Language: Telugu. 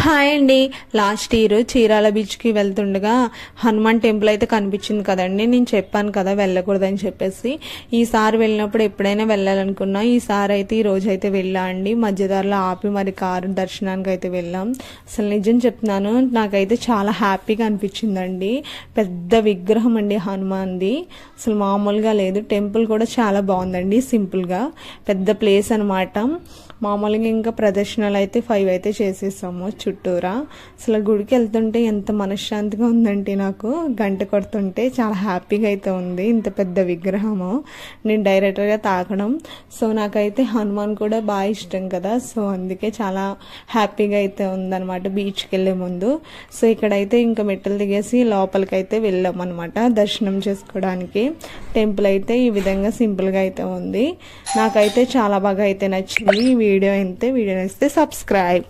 హాయ్ అండి. లాస్ట్ ఇయర్ చీరాల బీచ్కి వెళ్తుండగా హనుమాన్ టెంపుల్ అయితే కనిపించింది కదండి. నేను చెప్పాను కదా వెళ్ళకూడదని చెప్పేసి. ఈసారి వెళ్ళినప్పుడు ఎప్పుడైనా వెళ్ళాలనుకున్నా, ఈసారి అయితే ఈ రోజు అయితే వెళ్ళా అండి. మధ్యదారిలో ఆపి మరి కారు దర్శనానికి అయితే వెళ్ళాం. అసలు నిజం చెప్తున్నాను, నాకైతే చాలా హ్యాపీగా అనిపించిందండి. పెద్ద విగ్రహం అండి హనుమాన్ది, అసలు మామూలుగా లేదు. టెంపుల్ కూడా చాలా బాగుందండి, సింపుల్గా. పెద్ద ప్లేస్ అనమాట. మామూలుగా ఇంకా ప్రదర్శనలు అయితే 5 అయితే చేసేసాము చుట్టూరా. అసలు గుడికి వెళ్తుంటే ఎంత మనశ్శాంతిగా ఉందంటే, నాకు గంట కొడుతుంటే చాలా హ్యాపీగా అయితే ఉంది. ఇంత పెద్ద విగ్రహము నేను డైరెక్ట్గా తాకడం. సో నాకైతే హనుమాన్ కూడా బాగా ఇష్టం కదా, సో అందుకే చాలా హ్యాపీగా అయితే ఉందన్నమాట బీచ్కి వెళ్ళే ముందు. సో ఇక్కడైతే ఇంకా మెట్టలు దిగేసి లోపలికి అయితే వెళ్ళాం అనమాట దర్శనం చేసుకోవడానికి. టెంపుల్ అయితే ఈ విధంగా సింపుల్గా అయితే ఉంది. నాకైతే చాలా బాగా అయితే నచ్చింది. వీడియో నచ్చితే సబ్స్క్రైబ్.